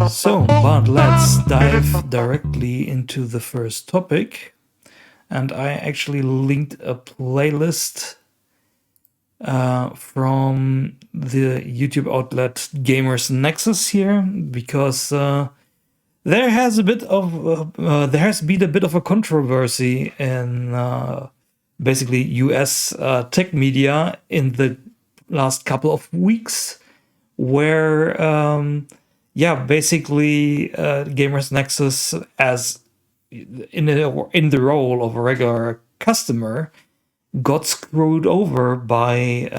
So, but let's dive directly into the first topic. And I actually linked a playlist from the YouTube outlet Gamers Nexus here, because there has been a bit of a controversy in basically US tech media in the last couple of weeks, where basically Gamers Nexus, as in the role of a regular customer, got screwed over by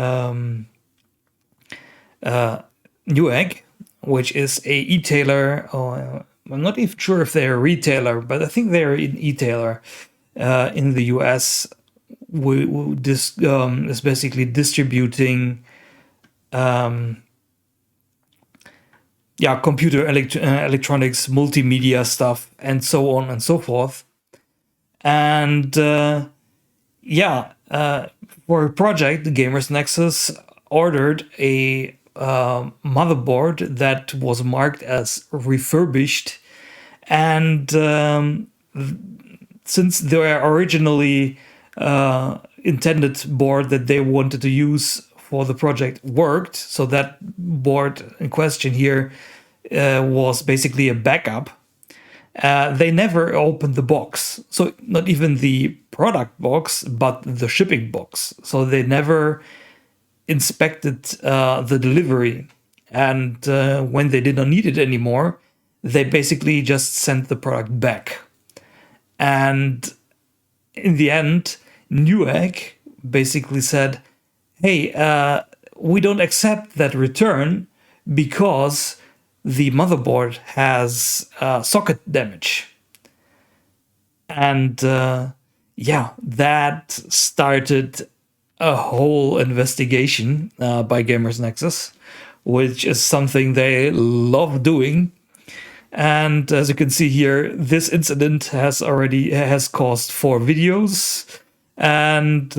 NewEgg, which is a e-tailer. I'm not even sure if they're a retailer, but I think they're an e-tailer in the US. This is basically distributing computer electronics, multimedia stuff, and so on and so forth. And for a project, the Gamers Nexus ordered a motherboard that was marked as refurbished. And since their originally intended board that they wanted to use for the project worked, so that board in question here was basically a backup. They never opened the box, so not even the product box, but the shipping box. So they never inspected the delivery, and when they did not need it anymore, they basically just sent the product back. And in the end, NewEgg basically said, hey, we don't accept that return because the motherboard has socket damage. And that started a whole investigation by Gamers Nexus, which is something they love doing. And as you can see here, this incident has caused 4 videos. And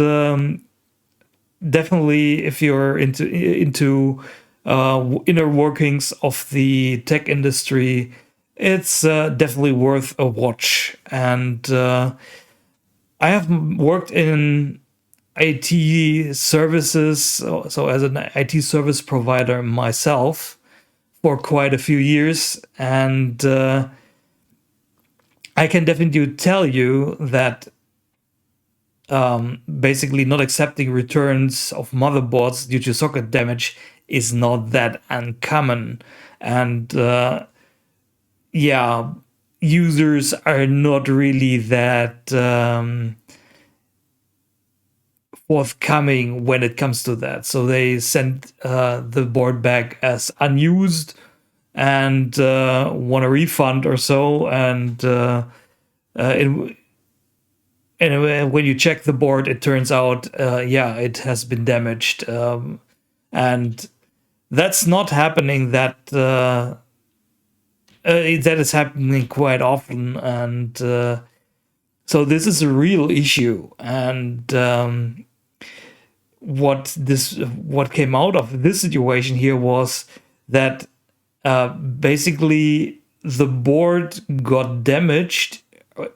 definitely, if you're into inner workings of the tech industry, it's definitely worth a watch. And I have worked in IT services, so as an IT service provider myself, for quite a few years, and I can definitely tell you that basically not accepting returns of motherboards due to socket damage is not that uncommon. And users are not really that forthcoming when it comes to that. So they sent the board back as unused and want a refund or so. And when you check the board, it turns out, it has been damaged. And that's not happening that is happening quite often. And so this is a real issue. And what came out of this situation here was that basically the board got damaged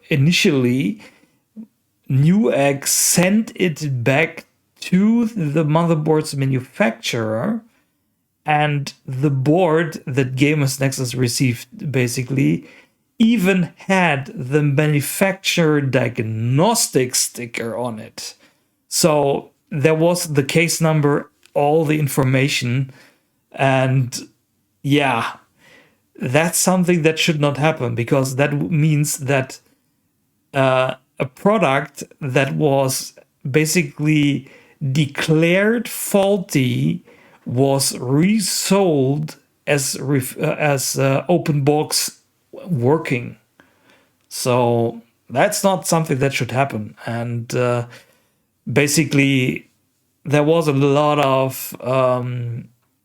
initially. NewEgg sent it back to the motherboard's manufacturer, and the board that Gamers Nexus received basically even had the manufacturer diagnostic sticker on it. So there was the case number, all the information, and that's something that should not happen, because that means that a product that was basically declared faulty was resold as open box working. So that's not something that should happen. And basically, there was a lot of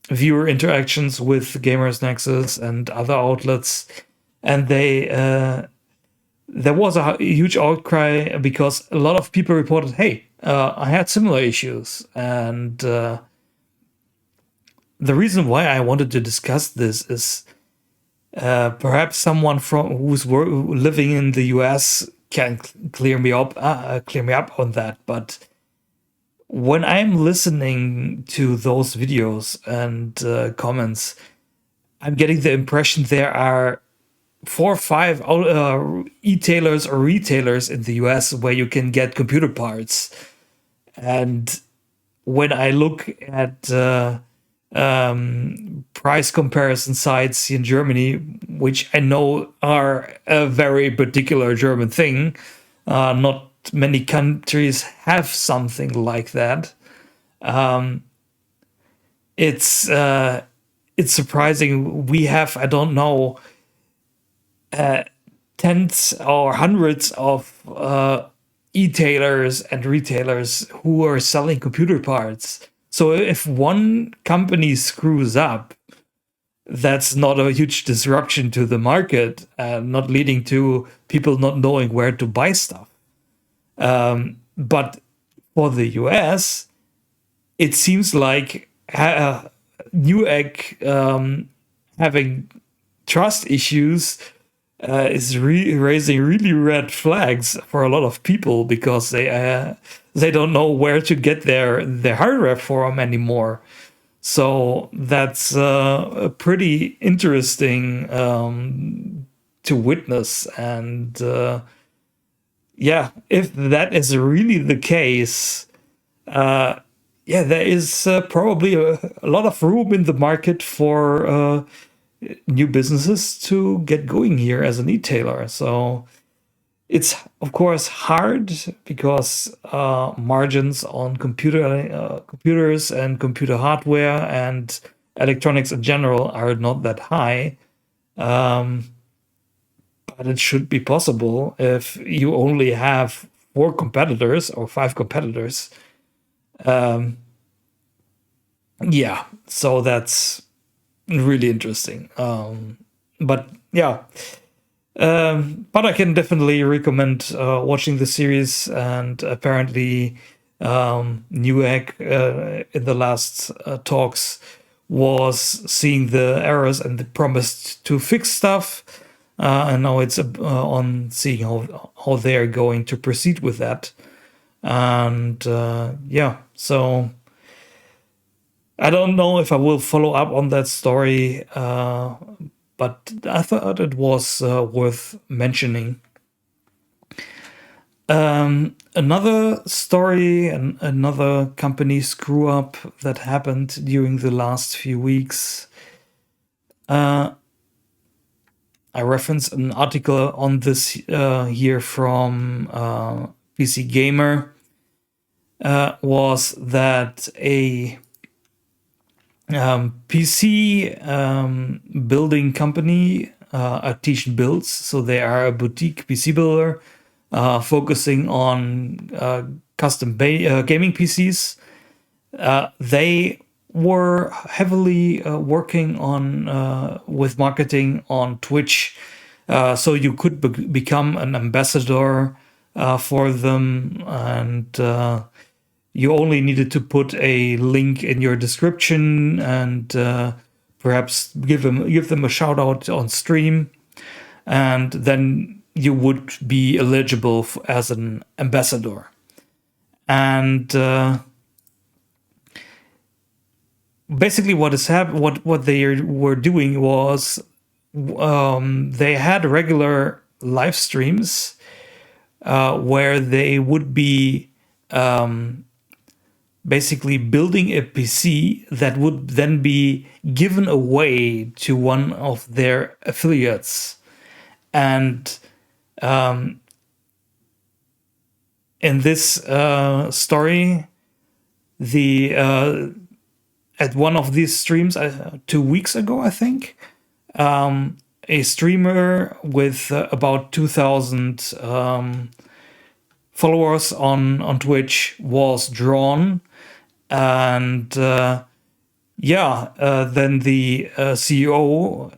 viewer interactions with Gamers Nexus and other outlets, and there was a huge outcry because a lot of people reported, hey, I had similar issues, and the reason why I wanted to discuss this is perhaps someone from who's living in the US can clear me up on that. But when I'm listening to those videos and comments, I'm getting the impression there are 4 or 5 e-tailers or retailers in the US where you can get computer parts. And when I look at price comparison sites in Germany, which I know are a very particular German thing, not many countries have something like that. It's surprising. We have, I don't know, tens or hundreds of e-tailers and retailers who are selling computer parts. So if one company screws up, that's not a huge disruption to the market, not leading to people not knowing where to buy stuff. But for the US, it seems like NewEgg having trust issues is raising really red flags for a lot of people because they don't know where to get their hardware from anymore. So that's pretty interesting to witness. And yeah, if that is really the case, yeah, there is probably a lot of room in the market for new businesses to get going here as an e-tailer. So it's of course hard because margins on computers and computer hardware and electronics in general are not that high. But it should be possible if you only have 4 competitors or 5 competitors. Yeah, so that's really interesting. But yeah, but I can definitely recommend watching the series. And apparently, Newegg in the last talks was seeing the errors and promised to fix stuff. And now it's on seeing how they're going to proceed with that. And yeah, so I don't know if I will follow up on that story, but I thought it was worth mentioning. Another story and another company screw up that happened during the last few weeks. I reference an article on this here from PC Gamer. Was that a PC building company, Artisan Builds. So they are a boutique PC builder focusing on custom gaming PCs. They were heavily working on with marketing on Twitch, so you could become an ambassador for them, and you only needed to put a link in your description and perhaps give them a shout out on stream, and then you would be eligible as an ambassador. And basically, what they were doing was they had regular live streams where they would be basically building a PC that would then be given away to one of their affiliates. And in this story, the at one of these streams 2 weeks ago, I think, a streamer with about 2,000 followers on Twitch was drawn. And then the CEO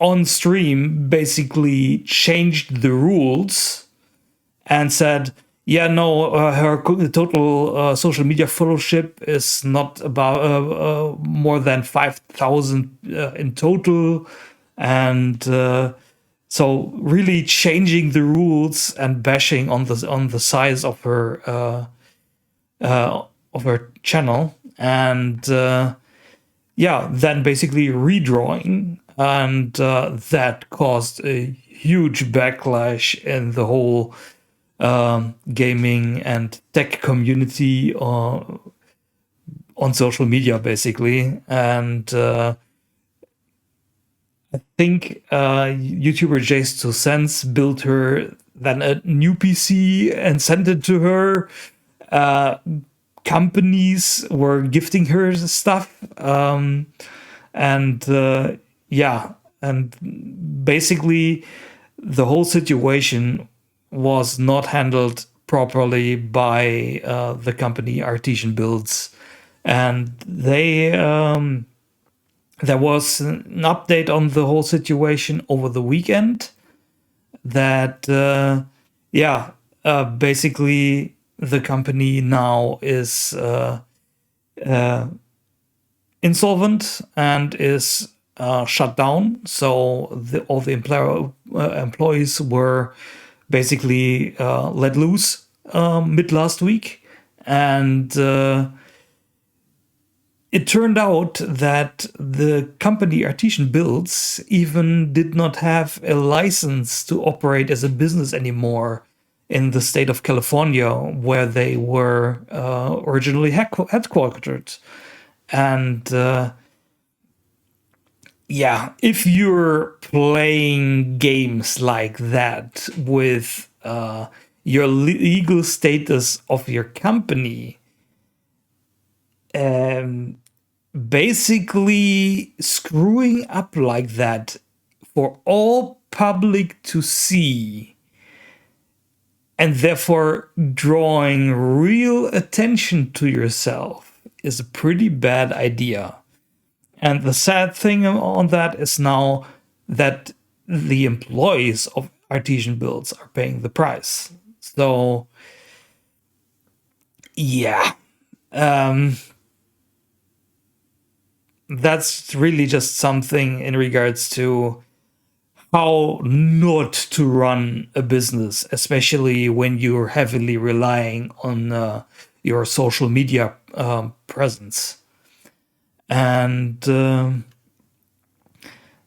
on stream basically changed the rules and said, Yeah, no, her total social media followership is not about more than 5,000 in total, and so really changing the rules and bashing on the size of her channel, and yeah, then basically redrawing, and that caused a huge backlash in the whole gaming and tech community on social media, basically. And I think YouTuber Jace2Sense built her then a new PC and sent it to her. Companies were gifting her stuff. And yeah, and basically the whole situation was not handled properly by the company Artisan Builds, and there was an update on the whole situation over the weekend that yeah, basically the company now is insolvent and is shut down. So all the employees were basically let loose mid last week, and it turned out that the company Artisan Builds even did not have a license to operate as a business anymore in the state of California, where they were originally headquartered. And yeah, if you're playing games like that with your legal status of your company, basically screwing up like that for all public to see, and therefore drawing real attention to yourself, is a pretty bad idea. And the sad thing on that is now that the employees of Artisan Builds are paying the price. So, yeah, that's really just something in regards to how not to run a business, especially when you're heavily relying on your social media presence. And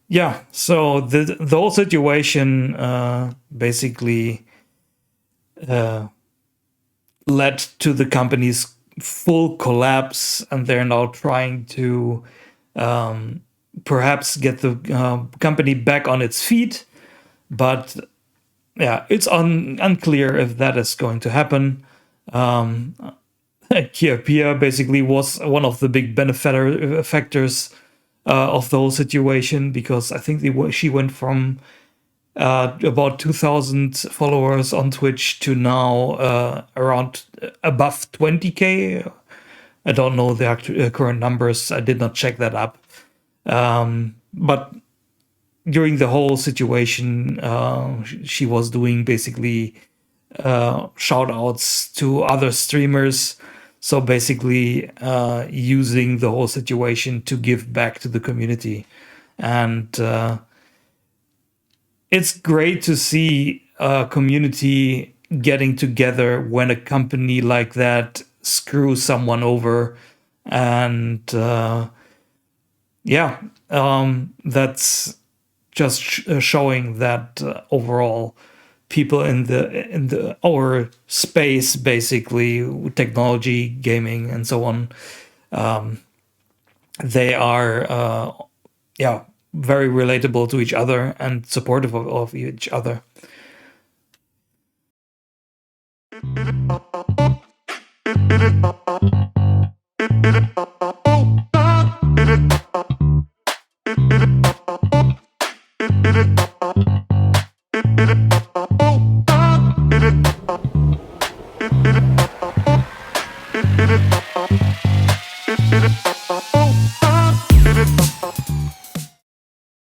yeah, so the whole situation basically led to the company's full collapse, and they're now trying to perhaps get the company back on its feet. But yeah, it's unclear if that is going to happen. Kia Pia basically was one of the big benefactors of the whole situation, because I think she went from about 2,000 followers on Twitch to now around above 20K. I don't know the current numbers. I did not check that up. But during the whole situation, she was doing basically shout outs to other streamers. So basically using the whole situation to give back to the community. And it's great to see a community getting together when a company like that screws someone over. And yeah, that's just showing that overall people in the our space, basically technology, gaming, and so on, they are yeah, very relatable to each other and supportive of each other.